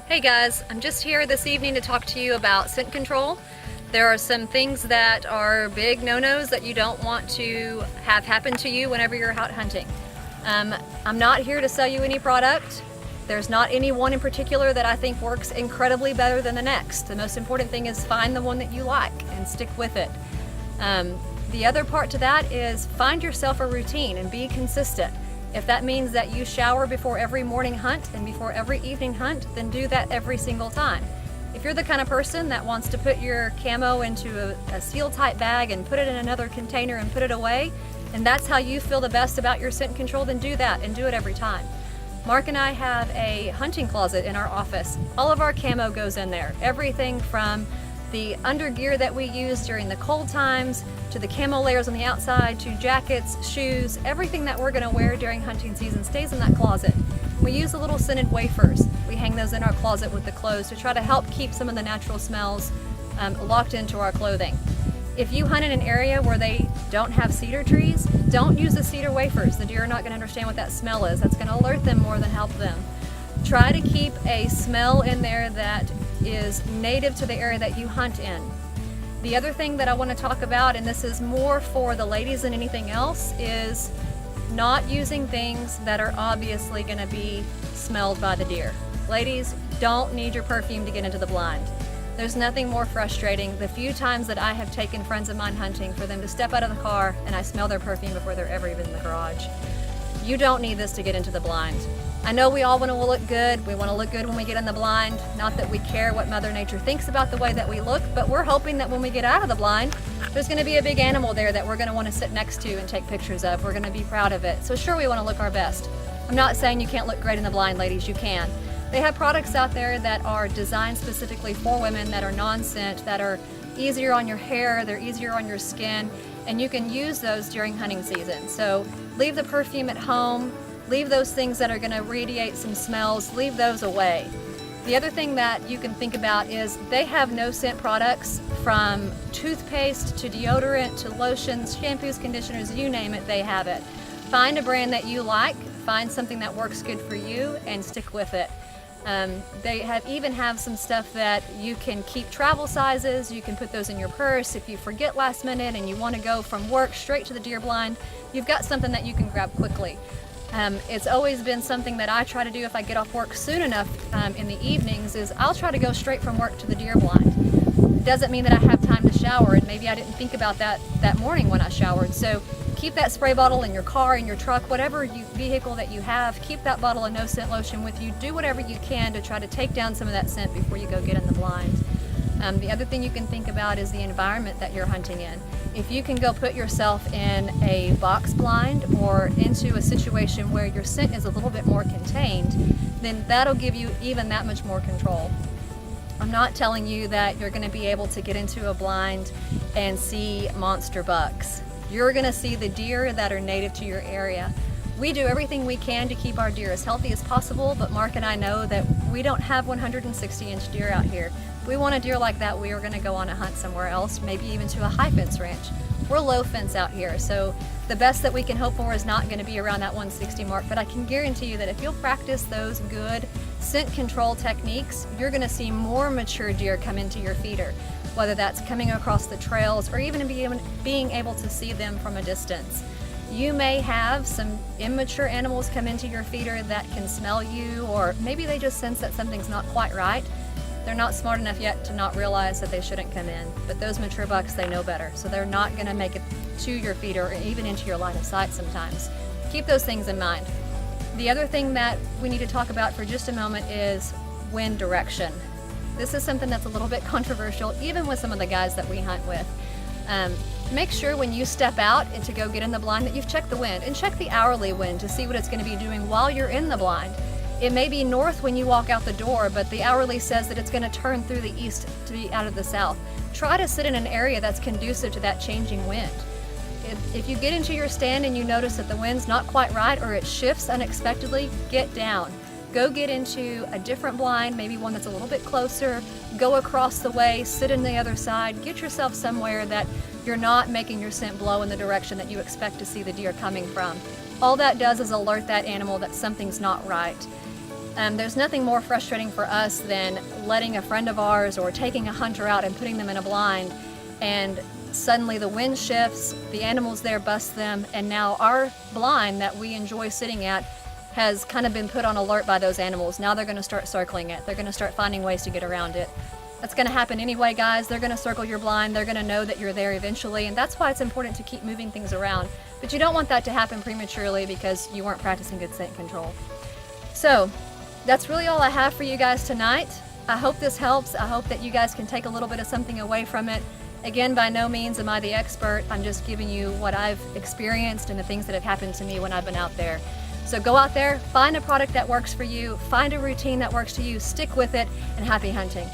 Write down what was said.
Hey guys, I'm just here this evening to talk to you about scent control. There are some things that are big no-nos that you don't want to have happen to you whenever you're out hunting. I'm not here to sell you any product. There's not any one in particular that I think works incredibly better than the next. The most important thing is find the one that you like and stick with it. The other part to that is find yourself a routine and be consistent. If that means that you shower before every morning hunt and before every evening hunt, then do that every single time. If you're the kind of person that wants to put your camo into a seal-tight bag and put it in another container and put it away, and that's how you feel the best about your scent control, then do that and do it every time. Mark and I have a hunting closet in our office. All of our camo goes in there. Everything from the undergear that we use during the cold times, to the camo layers on the outside, to jackets, shoes, everything that we're gonna wear during hunting season stays in that closet. We use the little scented wafers. We hang those in our closet with the clothes to try to help keep some of the natural smells locked into our clothing. If you hunt in an area where they don't have cedar trees, don't use the cedar wafers. The deer are not gonna understand what that smell is. That's gonna alert them more than help them. Try to keep a smell in there that is native to the area that you hunt in. The other thing that I want to talk about, and this is more for the ladies than anything else, is not using things that are obviously going to be smelled by the deer. Ladies, don't need your perfume to get into the blind. There's nothing more frustrating. The few times that I have taken friends of mine hunting for them to step out of the car and I smell their perfume before they're ever even in the garage. You don't need this to get into the blind. I know we all want to look good. We want to look good when we get in the blind. Not that we care what Mother Nature thinks about the way that we look, but we're hoping that when we get out of the blind, there's going to be a big animal there that we're going to want to sit next to and take pictures of. We're going to be proud of it. So sure, we want to look our best. I'm not saying you can't look great in the blind, ladies. You can. They have products out there that are designed specifically for women, that are non-scent, that are easier on your hair, they're easier on your skin, and you can use those during hunting season. So leave the perfume at home. Leave those things that are going to radiate some smells, leave those away. The other thing that you can think about is they have no scent products, from toothpaste to deodorant to lotions, shampoos, conditioners, you name it, they have it. Find a brand that you like, find something that works good for you, and stick with it. They even have some stuff that you can keep travel sizes. You can put those in your purse. If you forget last minute and you want to go from work straight to the deer blind, you've got something that you can grab quickly. It's always been something that I try to do if I get off work soon enough in the evenings, is I'll try to go straight from work to the deer blind. It doesn't mean that I have time to shower, and maybe I didn't think about that morning when I showered. So keep that spray bottle in your car, in your truck, whatever vehicle that you have, keep that bottle of no scent lotion with you. Do whatever you can to try to take down some of that scent before you go get in the blind. The other thing you can think about is the environment that you're hunting in. If you can go put yourself in a box blind or into a situation where your scent is a little bit more contained, then that'll give you even that much more control. I'm not telling you that you're going to be able to get into a blind and see monster bucks. You're going to see the deer that are native to your area. We do everything we can to keep our deer as healthy as possible, but Mark and I know that we don't have 160-inch deer out here. If we want a deer like that, we are going to go on a hunt somewhere else, maybe even to a high fence ranch. We're low fence out here, so the best that we can hope for is not going to be around that 160 mark, but I can guarantee you that if you'll practice those good scent control techniques, you're going to see more mature deer come into your feeder, whether that's coming across the trails or even being able to see them from a distance. You may have some immature animals come into your feeder that can smell you, or maybe they just sense that something's not quite right. They're not smart enough yet to not realize that they shouldn't come in. But those mature bucks, they know better. So they're not going to make it to your feeder or even into your line of sight sometimes. Keep those things in mind. The other thing that we need to talk about for just a moment is wind direction. This is something that's a little bit controversial, even with some of the guys that we hunt with. Make sure when you step out and to go get in the blind that you've checked the wind, and check the hourly wind to see what it's going to be doing while you're in the blind. It may be north when you walk out the door, but the hourly says that it's going to turn through the east to be out of the south. Try to sit in an area that's conducive to that changing wind. If you get into your stand and you notice that the wind's not quite right or it shifts unexpectedly, get down. Go get into a different blind, maybe one that's a little bit closer, go across the way, sit in the other side, get yourself somewhere that you're not making your scent blow in the direction that you expect to see the deer coming from. All that does is alert that animal that something's not right. There's nothing more frustrating for us than letting a friend of ours or taking a hunter out and putting them in a blind, and suddenly the wind shifts, the animals there bust them, and now our blind that we enjoy sitting at has kind of been put on alert by those animals. Now they're going to start circling it. They're going to start finding ways to get around it. That's going to happen anyway, guys. They're going to circle your blind. They're going to know that you're there eventually, and that's why it's important to keep moving things around. But you don't want that to happen prematurely because you weren't practicing good scent control. So that's really all I have for you guys tonight. I hope this helps. I hope that you guys can take a little bit of something away from it. Again, by no means am I the expert. I'm just giving you what I've experienced and the things that have happened to me when I've been out there. So go out there, find a product that works for you, find a routine that works to you, stick with it, and happy hunting.